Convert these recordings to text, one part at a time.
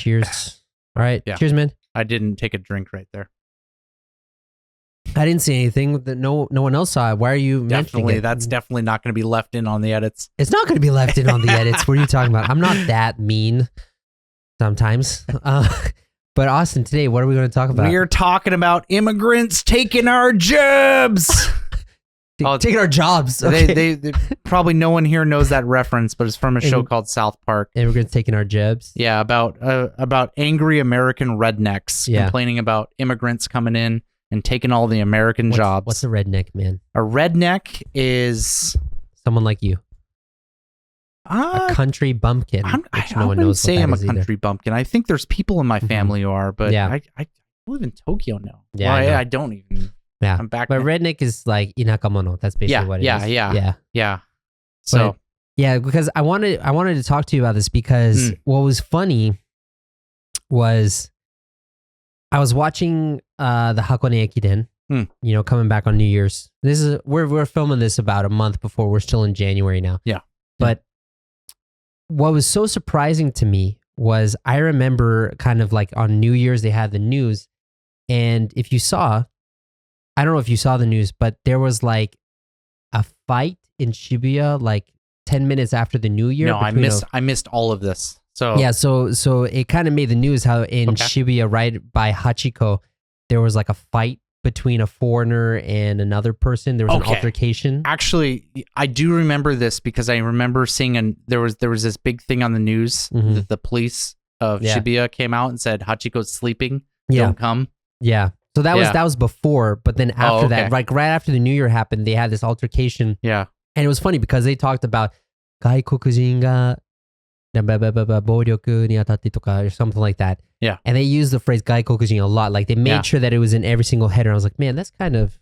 cheers. All right. Yeah. Cheers, man. I didn't take a drink right there. I didn't see anything that no one else saw. Why are you mentioning it? That's definitely not going to be left in on the edits. It's not going to be left in on the edits. What are you talking about? I'm not that mean sometimes. But Austin, today, what are we going to talk about? We're talking about immigrants taking our jobs. Taking our jobs. Okay. They probably no one here knows that reference, but it's from a show called South Park. Immigrants taking our jobs. Yeah, about angry American rednecks complaining about immigrants coming in and taking all the American jobs. What's a redneck, man? A redneck is someone like you. A country bumpkin. I wouldn't say I'm a country bumpkin. I think there's people in my family who are, but I live in Tokyo now. Yeah, well, I don't even. Yeah, I'm back. But redneck is like inakamono. That's basically what it is. Yeah. So but, yeah, because I wanted to talk to you about this because what was funny was I was watching the Hakone Ekiden, coming back on New Year's. This is we're filming this about a month before. We're still in January now. Yeah. But what was so surprising to me was I remember kind of like on New Year's they had the news, and if you saw, I don't know if you saw the news, but there was like a fight in Shibuya like 10 minutes after the New Year. No, I missed all of this. So yeah, so it kind of made the news how in Shibuya, right by Hachiko, there was like a fight between a foreigner and another person. There was an altercation. Actually, I do remember this because I remember seeing there was this big thing on the news that the police of Shibuya came out and said Hachiko's sleeping. Don't come. Yeah. So that was before, but then after that, like right after the New Year happened, they had this altercation. Yeah. And it was funny because they talked about gaikokujin ga bouryoku ni atatte toka or something like that. Yeah. And they used the phrase gaikokujin a lot. Like they made sure that it was in every single header. I was like, man, that's kind of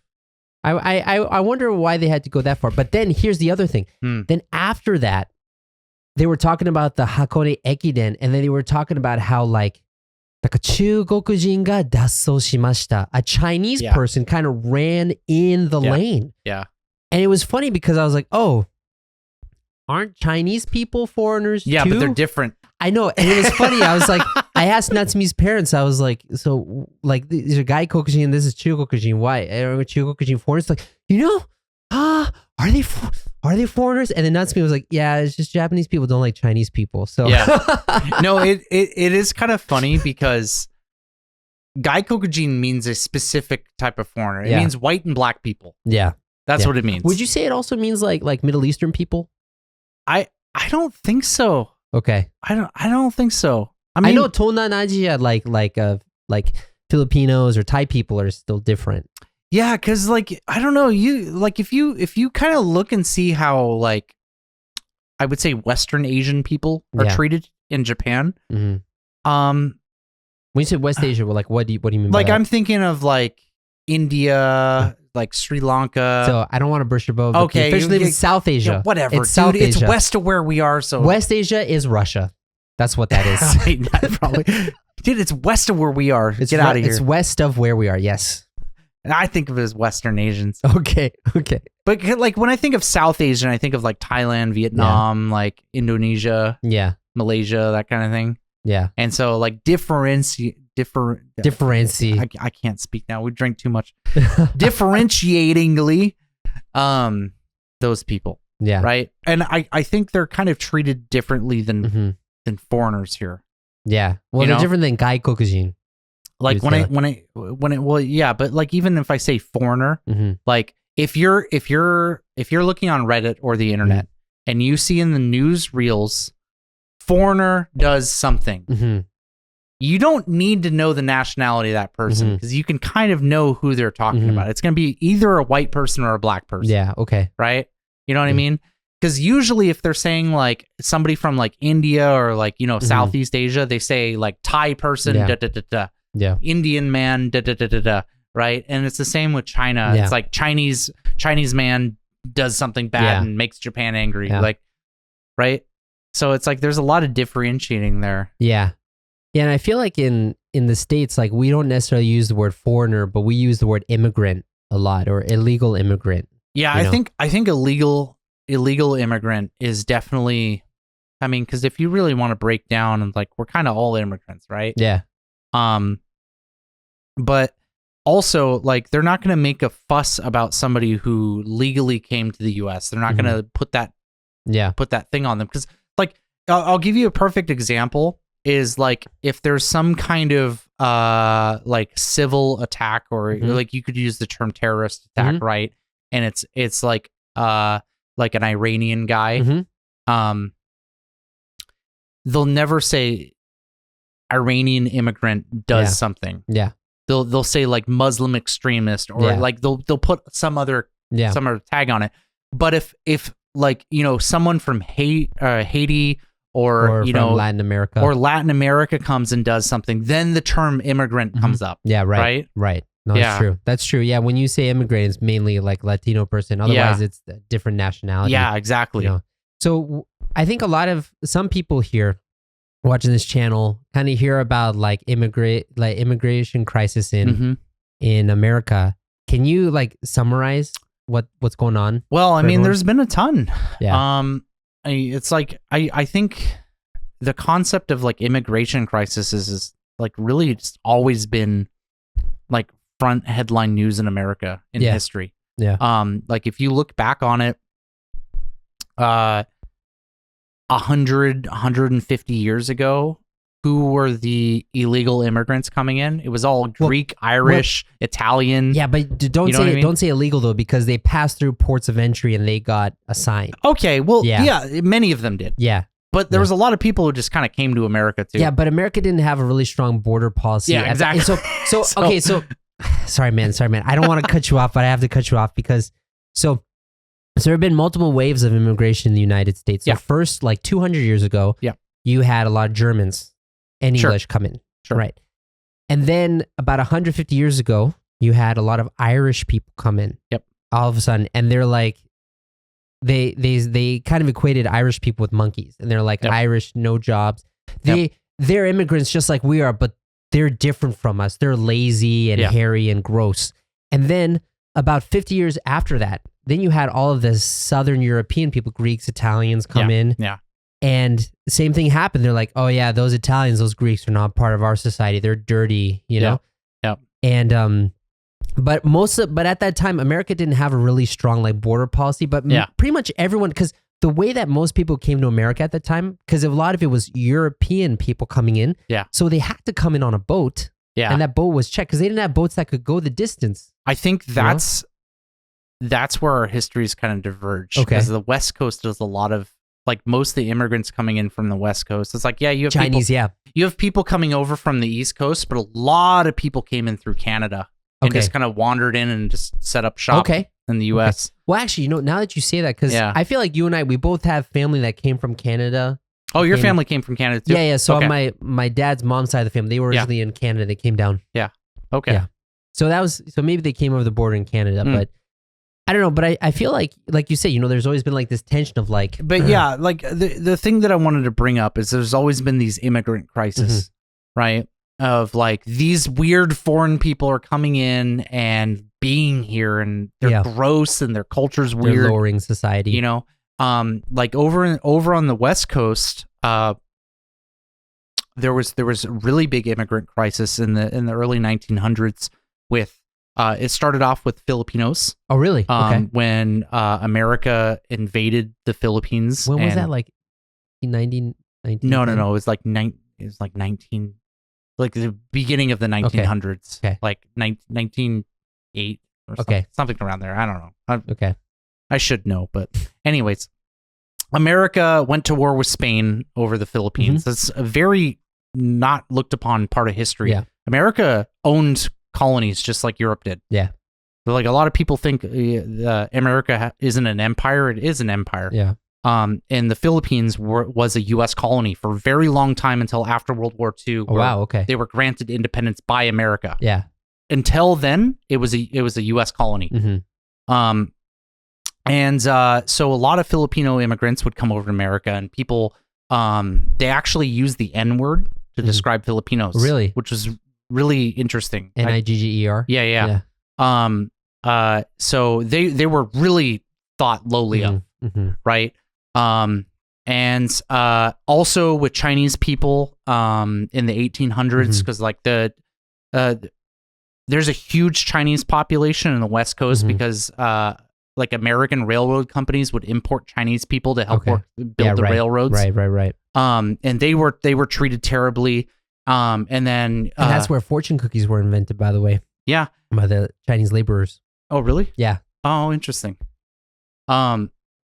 I wonder why they had to go that far. But then here's the other thing. Then after that, they were talking about the Hakone Ekiden, and then they were talking about how like a Chugokujin ga dasso shimashita. A Chinese person kind of ran in the lane. Yeah. And it was funny because I was like, oh, aren't Chinese people foreigners too? But they're different. I know. And it was funny. I was like, I asked Natsumi's parents, I was like, so like these are gaikokujin and this is Chugokujin. Why? Are Chugokujin foreigners? Like, are they foreigners? And then Natsumi was like, yeah, it's just Japanese people don't like Chinese people. So no, it is kind of funny because gaikokujin means a specific type of foreigner. It means white and black people. Yeah. That's what it means. Would you say it also means like Middle Eastern people? I don't think so. Okay. I don't think so. I know Tonan Asia like Filipinos or Thai people are still different. Yeah, because like I don't know, if you kind of look and see how like I would say Western Asian people are treated in Japan. When you say West Asia, well, like what do you mean by like that? I'm thinking of like India, like Sri Lanka. So I don't want to burst your bubble. Okay, especially with South Asia. Whatever, it's South Asia. It's west of where we are. So West Asia is Russia. That's what that is. Probably, dude. It's west of where we are. Get out of here. It's west of where we are. Yes. And I think of it as Western Asians. Okay. But like when I think of South Asian, I think of like Thailand, Vietnam, like Indonesia, Malaysia, that kind of thing. Yeah. And so like differentiate. I can't speak now. We drink too much. Differentiatingly, those people. Yeah. Right. And I think they're kind of treated differently than foreigners here. Yeah. Well, they're different than gaikokujin. Like but like even if I say foreigner, like if you're looking on Reddit or the internet and you see in the news reels, foreigner does something. You don't need to know the nationality of that person because you can kind of know who they're talking about. It's going to be either a white person or a black person. Yeah. Okay. Right. You know what I mean? Because usually if they're saying like somebody from like India or like, Southeast Asia, they say like Thai person, Yeah. Indian man, right? And it's the same with China. Yeah. It's like Chinese man does something bad and makes Japan angry. Yeah. Like, right? So it's like there's a lot of differentiating there. Yeah. Yeah, and I feel like in the States, like we don't necessarily use the word foreigner, but we use the word immigrant a lot, or illegal immigrant. Yeah, I think illegal immigrant is definitely I mean, because if you really want to break down, and like we're kind of all immigrants, right? Yeah. But also, like, they're not going to make a fuss about somebody who legally came to the U.S. They're not going to put that thing on them, because, like, I'll give you a perfect example. Is like if there's some kind of like civil attack, or like you could use the term terrorist attack, right? And it's like an Iranian guy. They'll never say Iranian immigrant does something. Yeah. They'll say like Muslim extremist, or like they'll put some other tag on it. But if like, you know, someone from Haiti or you know, Latin America comes and does something, then the term immigrant comes up. Yeah, right. No, it's true. That's true. Yeah, when you say immigrant, it's mainly like Latino person. Otherwise, it's a different nationality. Yeah, exactly. You know? So I think some people here watching this channel kind of hear about like immigration crisis in America. Can you like summarize what's going on? Well, I mean, there's been a ton. Yeah. It's like I think the concept of like immigration crisis is like really just always been like front headline news in America in history. Yeah. Like if you look back on it, 150 years ago, who were the illegal immigrants coming in? It was all Greek, Irish, Italian. Yeah, but don't say illegal though, because they passed through ports of entry and they got assigned. Okay, well, yeah, many of them did. Yeah. But there was a lot of people who just kind of came to America too. Yeah, but America didn't have a really strong border policy. Yeah, exactly. So sorry, man. I don't want to cut you off, but I have to cut you off because so there have been multiple waves of immigration in the United States. So first, like 200 years ago, you had a lot of Germans and English come in, right? And then about 150 years ago, you had a lot of Irish people come in. Yep. All of a sudden, and they're like, they kind of equated Irish people with monkeys, and they're like Irish, no jobs. They're immigrants just like we are, but they're different from us. They're lazy and hairy and gross. And then about 50 years after that, then you had all of the Southern European people, Greeks, Italians come in. Yeah. And same thing happened. They're like, oh yeah, those Italians, those Greeks are not part of our society. They're dirty, you know? Yeah. And, but at that time, America didn't have a really strong like border policy, but pretty much everyone, because the way that most people came to America at that time, because a lot of it was European people coming in. Yeah. So they had to come in on a boat. Yeah. And that boat was checked because they didn't have boats that could go the distance. I think that's where our histories kind of diverge. Okay. Because the West Coast does a lot of, like most of the immigrants coming in from the West Coast. It's like, you have Chinese, people, you have people coming over from the East Coast, but a lot of people came in through Canada and just kind of wandered in and just set up shop in the U.S. Okay. Well, actually, now that you say that, because I feel like you and I, we both have family that came from Canada. Oh, your family came from Canada too? Yeah. So on my dad's mom's side of the family, they were originally in Canada. They came down. Yeah. Okay. Yeah. So maybe they came over the border in Canada, but I don't know. But I feel like you say, there's always been like this tension of like. But like the thing that I wanted to bring up is there's always been these immigrant crises, right? Of like these weird foreign people are coming in and being here, and they're gross and their culture's weird. They're lowering society. Like over on the West Coast, there was a really big immigrant crisis in the early 1900s with. It started off with Filipinos. Oh, really? Okay. When America invaded the Philippines. When was that? Like 19? No. It was like 19. Like the beginning of the 1900s. Okay. Like 1908 or something around there. I don't know. I should know, but anyways, America went to war with Spain over the Philippines. That's a very not looked upon part of history. Yeah. America owned colonies just like Europe did. Yeah. But like a lot of people think America isn't an empire. It is an empire. Yeah. And the Philippines was a U.S. colony for a very long time until after World War II. Oh, wow. Okay. They were granted independence by America. Yeah. Until then, it was a U.S. colony. And so a lot of Filipino immigrants would come over to America, and people they actually used the N-word to describe Filipinos. Really? Which was really interesting. Nigger. Yeah. So they were really thought lowly of, right? And also with Chinese people in the 1800s, because like there's a huge Chinese population in the West Coast because like American railroad companies would import Chinese people to help build the railroads. Right. And they were treated terribly. And that's where fortune cookies were invented, by the way. Yeah. By the Chinese laborers. Oh, really? Yeah. Oh, interesting.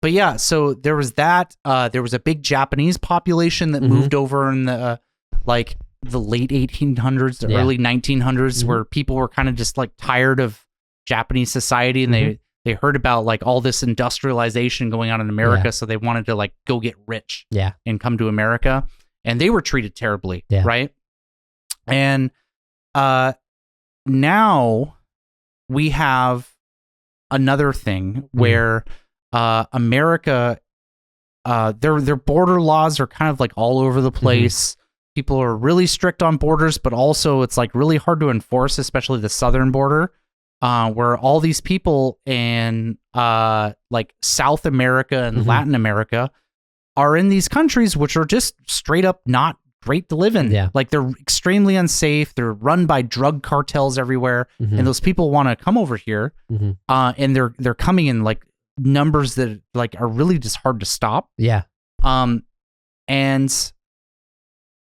But yeah, so there was that. There was a big Japanese population that moved over in the like the late 1800s, the early 1900s, where people were kind of just like tired of Japanese society, and they heard about like all this industrialization going on in America, so they wanted to like go get rich, and come to America, and they were treated terribly, right? And now we have another thing where America, their border laws are kind of like all over the place. People are really strict on borders, but also it's like really hard to enforce, especially the southern border, where all these people in like South America and Latin America are in these countries which are just straight up not great to live in. Yeah. Like they're extremely unsafe. They're run by drug cartels everywhere, and those people want to come over here, and they're coming in like numbers that like are really just hard to stop. Yeah. And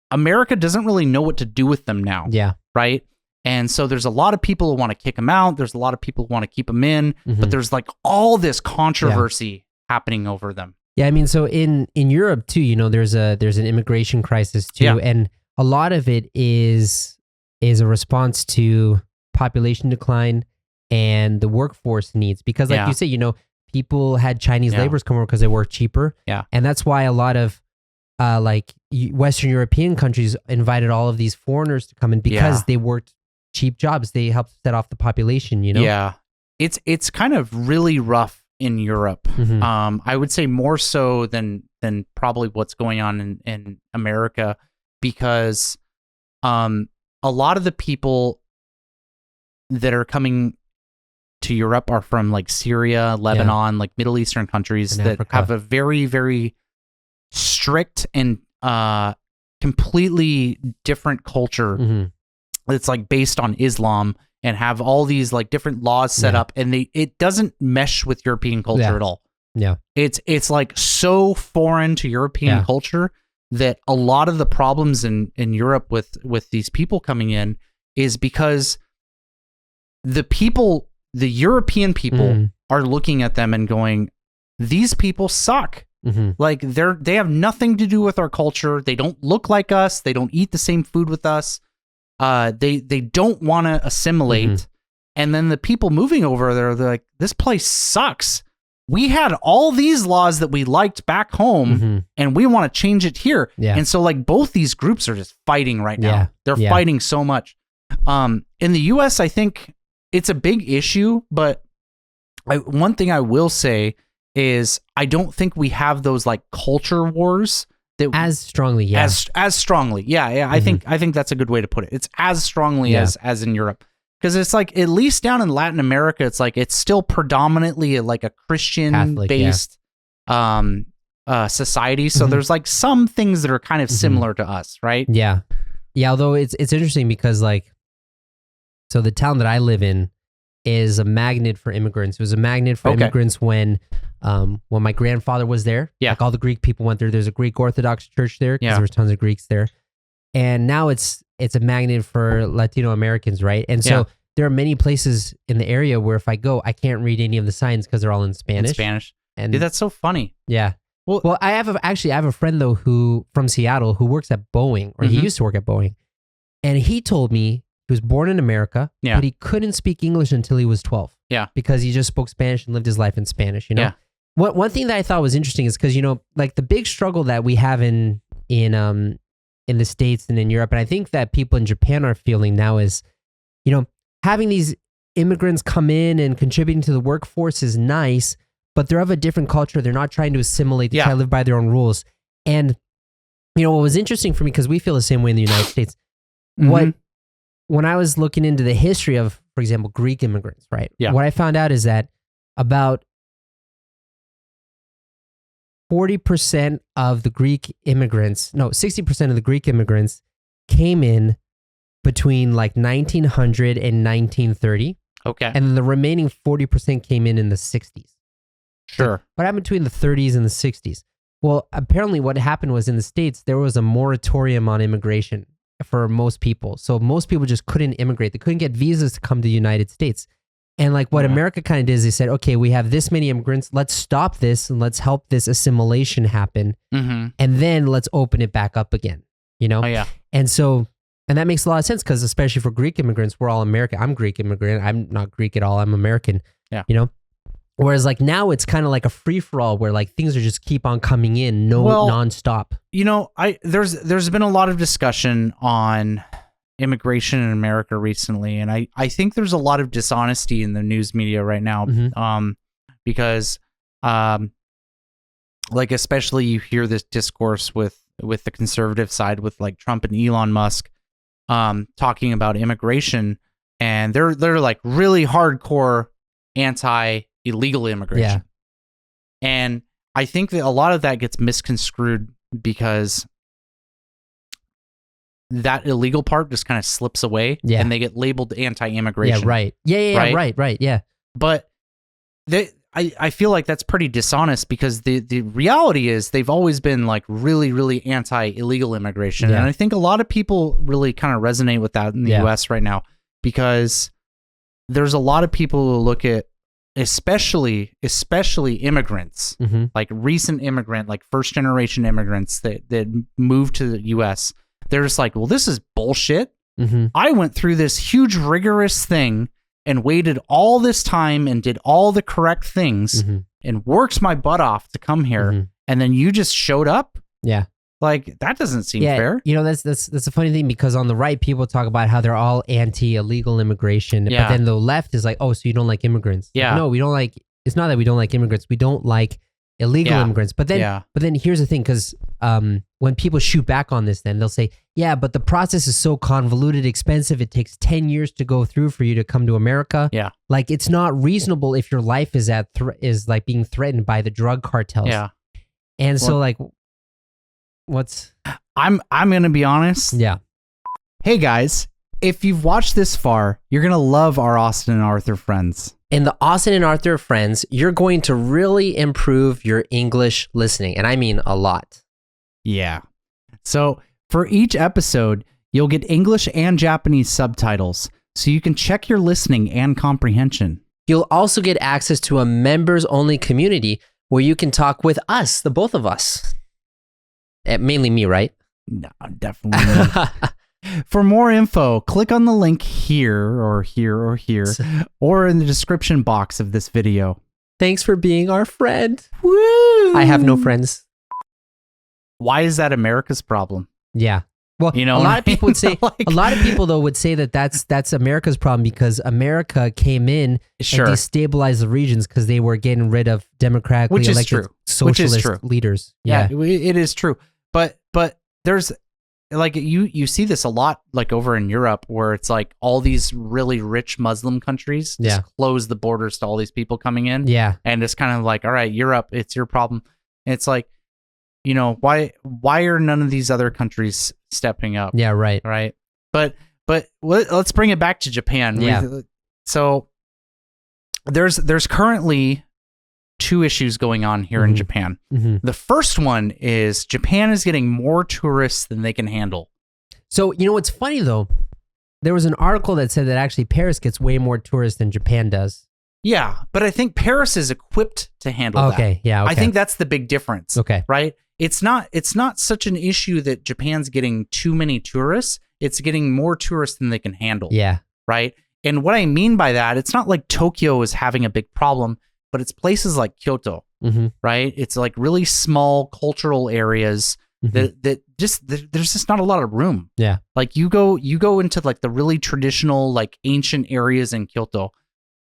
America doesn't really know what to do with them now. Yeah. Right. And so there's a lot of people who want to kick them out. There's a lot of people who want to keep them in, but there's like all this controversy happening over them. Yeah. I mean, so in Europe too, you know, there's an immigration crisis too. And a lot of it is a response to population decline and the workforce needs, because like you say, you know, people had Chinese laborers come over because they work cheaper. Yeah. And that's why a lot of like Western European countries invited all of these foreigners to come in because they worked cheap jobs. They helped set off the population, you know? Yeah. It's kind of really rough in Europe. I would say more so than probably what's going on in America, because a lot of the people that are coming to Europe are from like Syria, Lebanon, like Middle Eastern countries that have a very, very strict and completely different culture. It's like based on Islam, and have all these like different laws set up, and it doesn't mesh with European culture at all. Yeah. It's like so foreign to European culture that a lot of the problems in Europe with these people coming in is because the European people are looking at them and going, these people suck. Like they have nothing to do with our culture. They don't look like us. They don't eat the same food with us. They don't want to assimilate. And then the people moving over there, they're like, this place sucks. We had all these laws that we liked back home, and we want to change it here. Yeah. And so like both these groups are just fighting right now. Yeah. They're fighting so much. In the US, I think it's a big issue, but one thing I will say is I don't think we have those like culture wars that as strongly, as strongly. Yeah. I think that's a good way to put it. It's as strongly as in Europe, because it's like, at least down in Latin America, it's like it's still predominantly like a Christian Catholic, based society. So there's like some things that are kind of similar to us, right? Yeah. Although it's interesting because like, so the town that I live in is a magnet for immigrants. It was a magnet for immigrants when my grandfather was there. Yeah. Like all the Greek people went there. There's a Greek Orthodox church there because there was tons of Greeks there. And now it's a magnet for Latino Americans, right? And so there are many places in the area where if I go, I can't read any of the signs because they're all in Spanish. And dude, that's so funny. Yeah. Well, I have a friend though who from Seattle who works at Boeing, or he used to work at Boeing, and he told me he was born in America, but he couldn't speak English until he was 12. Yeah. Because he just spoke Spanish and lived his life in Spanish, you know? Yeah. One thing that I thought was interesting is because, you know, like the big struggle that we have in the States and in Europe, and I think that people in Japan are feeling now is, you know, having these immigrants come in and contributing to the workforce is nice, but they're of a different culture. They're not trying to assimilate. They try to live by their own rules. And, you know, what was interesting for me, because we feel the same way in the United States, when I was looking into the history of, for example, Greek immigrants, right? Yeah. What I found out is that about 40% of the Greek immigrants, no, 60% of the Greek immigrants came in between like 1900 and 1930. Okay. And then the remaining 40% came in the 60s. Sure. What happened between the 30s and the 60s? Well, apparently what happened was in the States, there was a moratorium on immigration for most people. So most people just couldn't immigrate. They couldn't get visas to come to the United States. And like what America kind of did is they said, okay, we have this many immigrants. Let's stop this and let's help this assimilation happen. And then let's open it back up again, you know? Oh, yeah. And so, and that makes a lot of sense because especially for Greek immigrants, we're all American. I'm Greek immigrant. I'm not Greek at all. I'm American, you know? Whereas like now it's kind of like a free for all where like things are just keep on coming in, nonstop. You know, there's been a lot of discussion on immigration in America recently, and I think there's a lot of dishonesty in the news media right now, because like especially you hear this discourse with the conservative side with like Trump and Elon Musk talking about immigration, and they're like really hardcore anti-illegal immigration. And I think that a lot of that gets misconstrued because that illegal part just kind of slips away and they get labeled anti-immigration. Yeah, right. Right. Yeah. But I feel like that's pretty dishonest because the reality is they've always been like really, really anti-illegal immigration. And I think a lot of people really kind of resonate with that in the US right now because there's a lot of people who look at especially immigrants, like recent immigrant, like first generation immigrants that moved to the US. They're just like, well, this is bullshit. I went through this huge rigorous thing and waited all this time and did all the correct things and worked my butt off to come here. And then you just showed up. Yeah. Like that doesn't seem fair. You know, that's a funny thing because on the right, people talk about how they're all anti-illegal immigration. But then the left is like, oh, so you don't like immigrants. Yeah. Like, no, we don't like, it's not that we don't like immigrants. We don't like illegal immigrants. But then here's the thing, because when people shoot back on this, then they'll say, yeah, but the process is so convoluted, expensive. It takes 10 years to go through for you to come to America. Yeah. Like it's not reasonable if your life is is like being threatened by the drug cartels. Yeah. And so like, I'm going to be honest. Yeah. Hey guys, if you've watched this far, you're going to love our Austin and Arthur friends. In the Austin and Arthur friends, you're going to really improve your English listening. And I mean a lot. Yeah. So for each episode, you'll get English and Japanese subtitles so you can check your listening and comprehension. You'll also get access to a members only community where you can talk with us, the both of us. Mainly me, right? No, definitely not. For more info, click on the link here or here or here, or in the description box of this video. Thanks for being our friend. Woo! I have no friends. Why is that America's problem? Yeah. Well, you know, a lot of people would say, a lot of people though would say that that's America's problem because America came in and destabilized the regions because they were getting rid of democratically elected socialist leaders. Yeah, it is true. But there's like you see this a lot like over in Europe where it's like all these really rich Muslim countries just close the borders to all these people coming in. Yeah. And it's kind of like, all right, Europe, it's your problem. And it's like, you know, why are none of these other countries stepping up? Yeah, right. Right. But let's bring it back to Japan. Yeah. So there's currently two issues going on here in Japan. The first one is Japan is getting more tourists than they can handle. So, you know what's funny though? There was an article that said that actually Paris gets way more tourists than Japan does. Yeah, but I think Paris is equipped to handle that. Okay. I think that's the big difference. Okay. Right? It's not such an issue that Japan's getting too many tourists. It's getting more tourists than they can handle. Yeah. Right? And what I mean by that, it's not like Tokyo is having a big problem, but it's places like Kyoto, right? It's like really small cultural areas that just there's just not a lot of room. Yeah. Like you go into like the really traditional like ancient areas in Kyoto.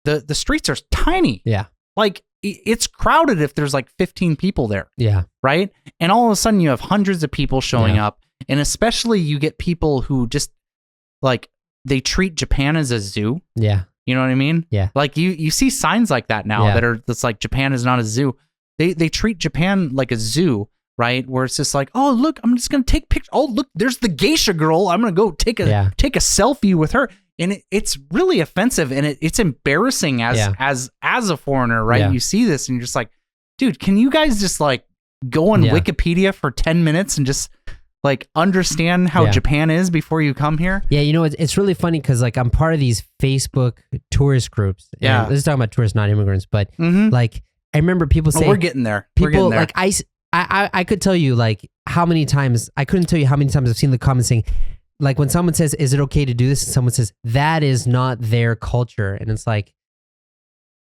The streets are tiny. Yeah. Like it's crowded if there's like 15 people there. Yeah. Right? And all of a sudden you have hundreds of people showing up, and especially you get people who just like they treat Japan as a zoo. Yeah. You know what I mean? Yeah. Like you see signs like that now that's like Japan is not a zoo. they treat Japan like a zoo, right? Where it's just like, oh, look, I'm just going to take pictures. Oh, look, there's the geisha girl. I'm going to go take a selfie with her. And it's really offensive, and it's embarrassing as a foreigner, right? You see this and you're just like, dude, can you guys just like go on Wikipedia for 10 minutes and just like understand how Japan is before you come here? Yeah, you know, it's really funny because like I'm part of these Facebook tourist groups. Yeah, this is talking about tourists, not immigrants, but like I remember people saying, we're getting there. People like I could tell you like how many times I couldn't tell you how many times I've seen the comments saying, like when someone says, "Is it okay to do this?" and someone says, "That is not their culture," and it's like,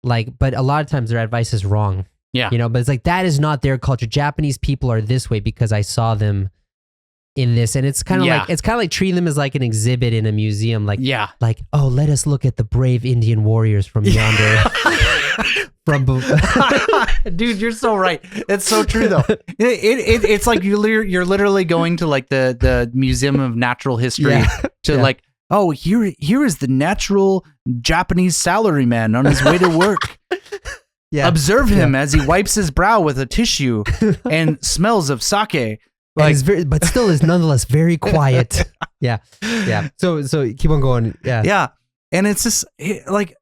but a lot of times their advice is wrong. Yeah, you know, but it's like that is not their culture. Japanese people are this way because I saw them in this, and it's kind of like treating them as like an exhibit in a museum. Like, like, oh, let us look at the brave Indian warriors from yonder. Dude, you're so right. It's so true though. It's like you're literally going to like the Museum of Natural History to like, oh, here is the natural Japanese salaryman on his way to work. Observe him as he wipes his brow with a tissue and smells of sake. Like, but still is nonetheless very quiet. Yeah. So keep on going. Yeah. And it's just like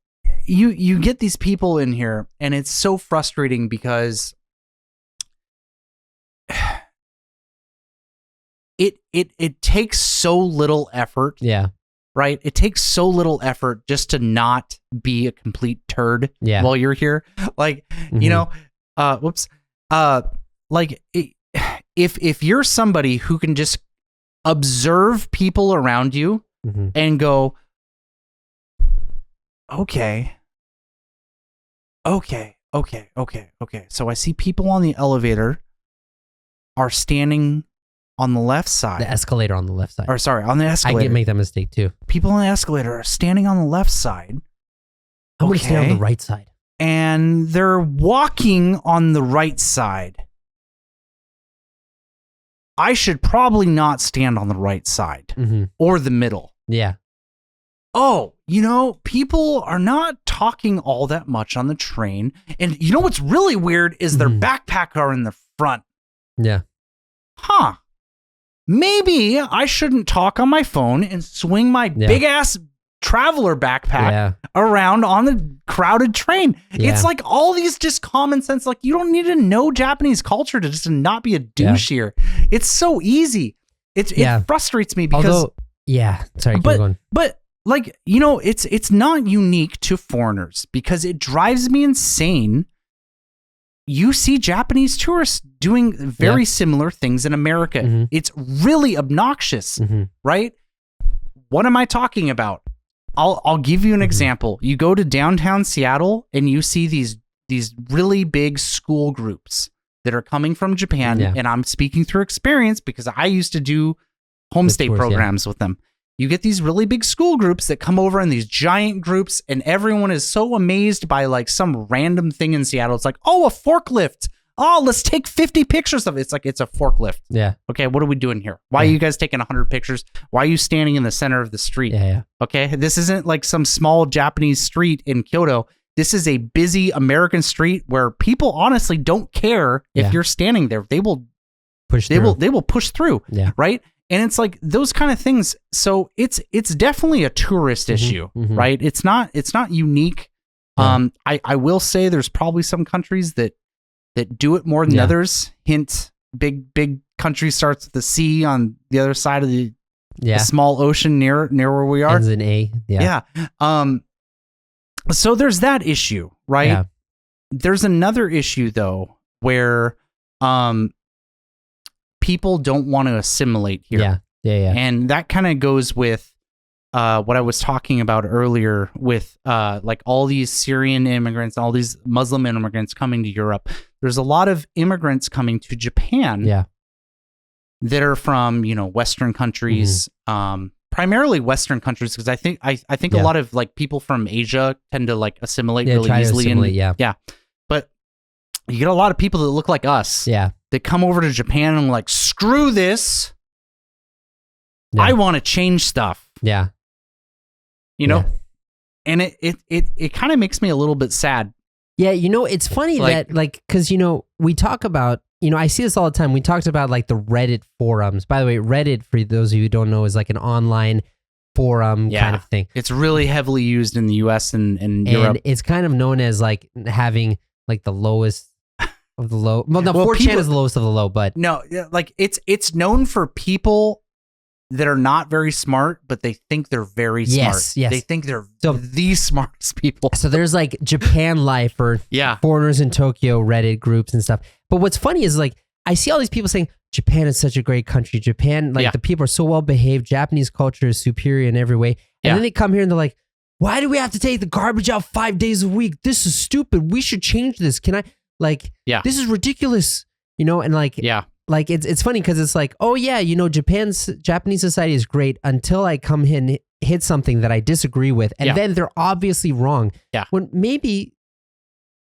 you get these people in here, and it's so frustrating because it takes so little effort. Yeah. Right? It takes so little effort just to not be a complete turd while you're here. Like, you know, like if you're somebody who can just observe people around you and go, okay. So I see people on the elevator are standing on the left side. The escalator on the left side. Or sorry, on the escalator. I make that mistake too. People on the escalator are standing on the left side. I'm going to stand on the right side. And they're walking on the right side. I should probably not stand on the right side or the middle. Yeah. Oh, you know, people are not talking all that much on the train. And you know what's really weird is their backpack are in the front. Yeah. Huh. Maybe I shouldn't talk on my phone and swing my big ass traveler backpack around on the crowded train. It's like all these just common sense, like you don't need to know Japanese culture to just not be a douche here. It's so easy. It frustrates me because sorry, keep going. But like, you know, it's not unique to foreigners because it drives me insane. You see Japanese tourists doing very similar things in America. It's really obnoxious, right? What am I talking about? I'll give you an example. You go to downtown Seattle and you see these really big school groups that are coming from Japan, and I'm speaking through experience because I used to do homestay programs with them. You get these really big school groups that come over in these giant groups, and everyone is so amazed by like some random thing in Seattle. It's like, oh, a forklift. Oh, let's take 50 pictures of it. It's like, it's a forklift. Yeah. Okay, what are we doing here? Why are you guys taking 100 pictures? Why are you standing in the center of the street? Okay, this isn't like some small Japanese street in Kyoto. This is a busy American street where people honestly don't care if you're standing there. They will push through. They will push through. Yeah. Right? And it's like those kind of things. So it's definitely a tourist issue, right? It's not unique. I will say there's probably some countries that do it more than others. Hint, big country starts with the C on the other side of the small ocean near where we are. Ends in A. Yeah. So there's that issue, right? Yeah. There's another issue though where people don't want to assimilate here. Yeah. And that kind of goes with what I was talking about earlier with like all these Syrian immigrants, all these Muslim immigrants coming to Europe. There's a lot of immigrants coming to Japan that are from, you know, Western countries, primarily Western countries, because I think a lot of like people from Asia tend to like assimilate really easily. But you get a lot of people that look like us. Yeah. That come over to Japan and like, screw this. I want to change stuff. Yeah. You know? And it kind of makes me a little bit sad Yeah, it's funny that because we talk about I see this all the time. We talked about like the Reddit forums. By the way, Reddit, for those of you who don't know, is like an online forum kind of thing. It's really heavily used in the US and Europe. And it's kind of known as like having like the lowest of the low. Well, no, 4chan is the lowest of the low, but no, like it's known for people that are not very smart, but they think they're very smart. Yes. They think they're the smartest people. So there's like Japan Life or foreigners in Tokyo Reddit groups and stuff. But what's funny is like I see all these people saying Japan is such a great country. Japan, like the people are so well behaved. Japanese culture is superior in every way. And then they come here and they're like, why do we have to take the garbage out 5 days a week? This is stupid. We should change this. Can I this is ridiculous. And like like it's funny because it's like, oh yeah, Japanese society is great until I come in and hit something that I disagree with, and then they're obviously wrong. Yeah. When maybe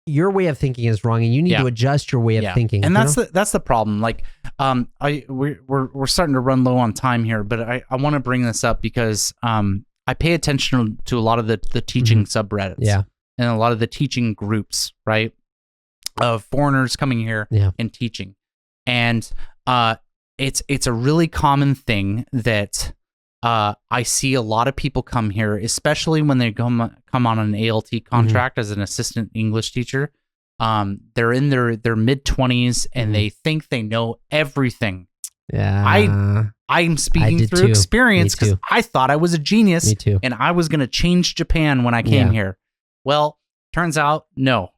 your way of thinking is wrong, and you need to adjust your way of thinking. And that's the problem. Like, we're starting to run low on time here, but I want to bring this up because I pay attention to a lot of the teaching subreddits, and a lot of the teaching groups, right, of foreigners coming here and teaching. And it's a really common thing that I see a lot of people come here, especially when they come on an ALT contract as an assistant English teacher. They're in their mid-20s and they think they know everything. Yeah, I'm speaking through experience because I thought I was a genius. Me too. And I was going to change Japan when I came here. Well, turns out, no.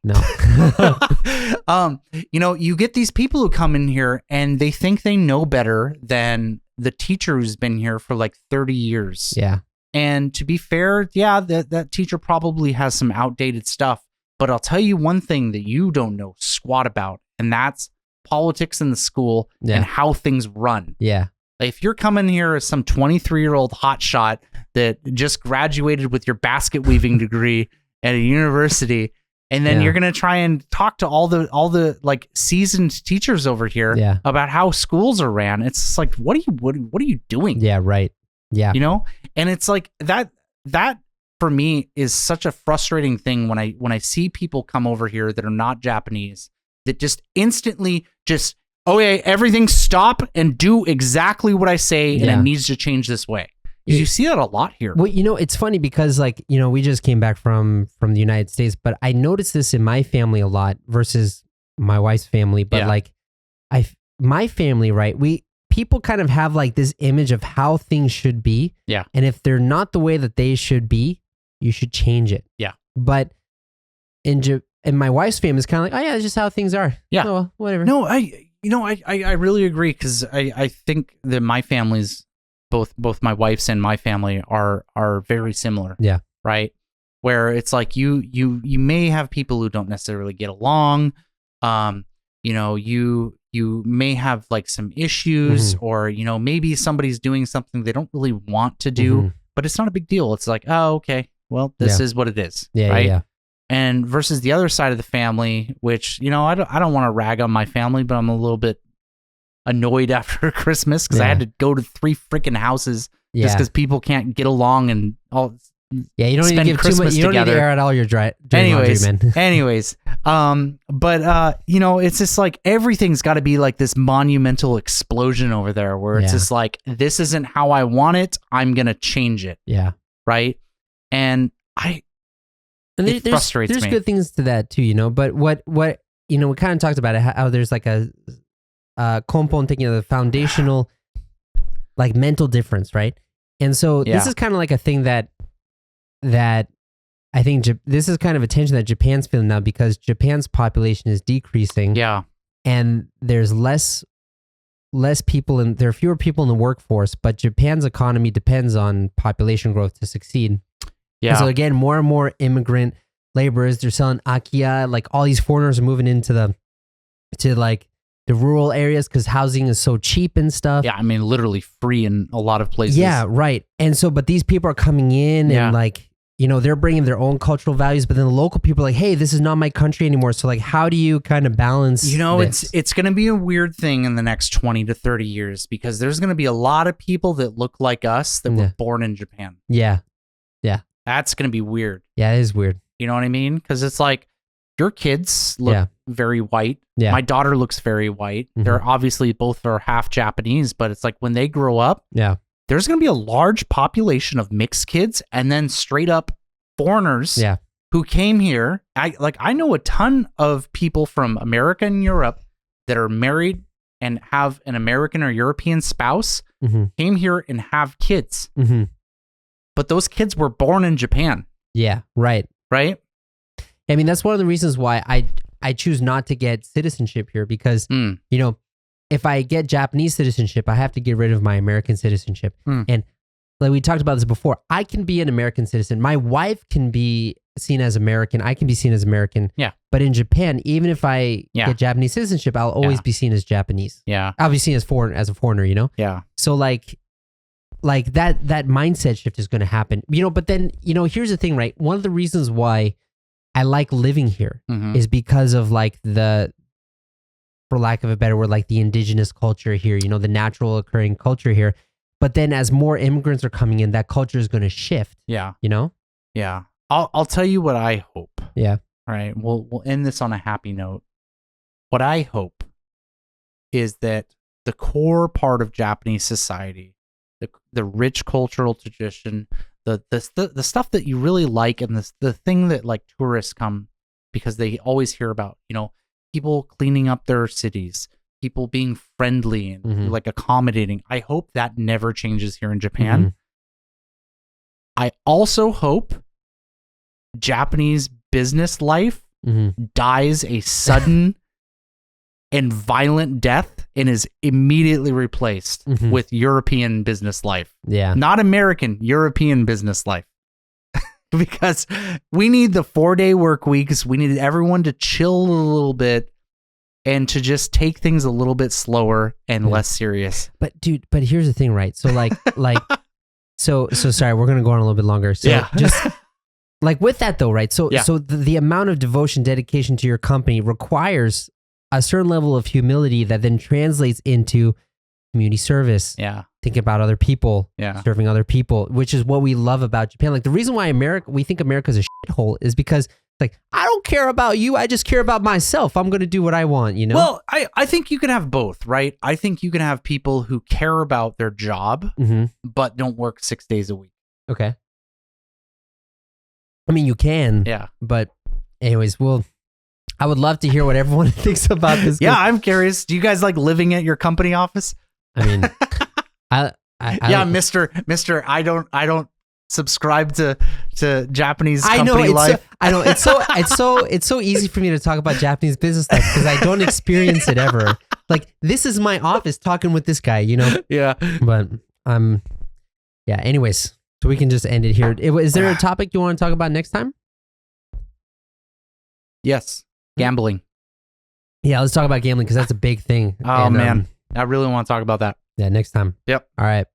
You get these people who come in here and they think they know better than the teacher who's been here for like 30 years. Yeah. And to be fair, that teacher probably has some outdated stuff. But I'll tell you one thing that you don't know squat about, and that's politics in the school and how things run. Yeah. If you're coming here as some 23-year-old hotshot that just graduated with your basket weaving degree at a university, and then you're gonna try and talk to all the like seasoned teachers over here about how schools are ran. It's just like, what are you doing? Yeah, right. Yeah, and it's like that for me is such a frustrating thing when I see people come over here that are not Japanese that just instantly just everything stop and do exactly what I say, and it needs to change this way. You see that a lot here. Well, it's funny because we just came back from the United States, but I noticed this in my family a lot versus my wife's family. But my family, right? People kind of have like this image of how things should be. Yeah. And if they're not the way that they should be, you should change it. Yeah. But in my wife's family, it's kind of like, oh yeah, it's just how things are. Yeah. Oh, well, whatever. No, I really agree because I think that my family's both my wife's and my family are very similar. Yeah. Right. Where it's like you may have people who don't necessarily get along. You may have like some issues, or maybe somebody's doing something they don't really want to do, but it's not a big deal. It's like, oh, okay, well, this is what it is. Yeah. Right. Yeah. And versus the other side of the family, which I don't want to rag on my family, but I'm a little bit annoyed after Christmas because I had to go to 3 freaking houses just because people can't get along and all. Yeah, you don't need to give Christmas too much. You don't need to air out all your dirty laundry, man. Anyways, it's just like everything's got to be like this monumental explosion over there, where it's just like, this isn't how I want it. I'm gonna change it. Yeah. Right. And it frustrates me. There's good things to that too, But what we kind of talked about it, how there's like a kompon taking the foundational like mental difference, right? And so this is kind of like a thing that I think this is kind of attention that Japan's feeling now because Japan's population is decreasing. Yeah. And there's less people there are fewer people in the workforce, but Japan's economy depends on population growth to succeed. Yeah. And so again, more and more immigrant laborers, they're selling akiya, like all these foreigners are moving into the rural areas because housing is so cheap and stuff. Yeah, I mean, literally free in a lot of places. Yeah, right. And so, but these people are coming in and like, they're bringing their own cultural values, but then the local people are like, hey, this is not my country anymore. So like, how do you kind of balance this? It's going to be a weird thing in the next 20 to 30 years because there's going to be a lot of people that look like us that were born in Japan. Yeah. Yeah. That's going to be weird. Yeah, it is weird. You know what I mean? Because it's like, your kids look very white. Yeah. My daughter looks very white. They're obviously both are half Japanese, but it's like when they grow up, there's going to be a large population of mixed kids and then straight up foreigners who came here. I know a ton of people from America and Europe that are married and have an American or European spouse, came here and have kids. But those kids were born in Japan. Yeah, right. Right? I mean, that's one of the reasons why I choose not to get citizenship here because, you know, if I get Japanese citizenship, I have to get rid of my American citizenship. And like we talked about this before, I can be an American citizen. My wife can be seen as American. I can be seen as American. Yeah. But in Japan, even if I get Japanese citizenship, I'll always be seen as Japanese. Yeah. I'll be seen as a foreigner, you know? Yeah. So like that mindset shift is going to happen, you know, but then, you know, here's the thing, right? One of the reasons why I like living here is because of like for lack of a better word, like the indigenous culture here, you know, the natural occurring culture here. But then as more immigrants are coming in, that culture is going to shift. Yeah. You know? Yeah. I'll tell you what I hope. Yeah. All right. We'll end this on a happy note. What I hope is that the core part of Japanese society, the rich cultural tradition, the stuff that you really like, and the thing that like tourists come because they always hear about, you know, people cleaning up their cities, people being friendly and like accommodating. I hope that never changes here in Japan. I also hope Japanese business life dies a sudden and violent death and is immediately replaced with European business life. Yeah. Not American, European business life. Because we need the 4-day work weeks. We need everyone to chill a little bit and to just take things a little bit slower and less serious. But dude, here's the thing, right? So so sorry, we're going to go on a little bit longer. So just like with that though, right? So the amount of devotion, dedication to your company requires a certain level of humility that then translates into community service. Yeah. Thinking about other people, serving other people, which is what we love about Japan. Like the reason why we think America's a shithole is because like, I don't care about you. I just care about myself. I'm going to do what I want, you know? Well, I think you can have both, right? I think you can have people who care about their job, but don't work 6 days a week. Okay. I mean, you can. Yeah. But anyways, I would love to hear what everyone thinks about this. Yeah, I'm curious. Do you guys like living at your company office? I mean, Mister, I don't subscribe to Japanese company life. I know it's so easy for me to talk about Japanese business life because I don't experience it ever. Like this is my office talking with this guy, you know? Yeah. But yeah. Anyways, so we can just end it here. Is there a topic you want to talk about next time? Yes. Gambling. Yeah, let's talk about gambling because that's a big thing. Oh, man. I really want to talk about that. Yeah, next time. Yep. All right.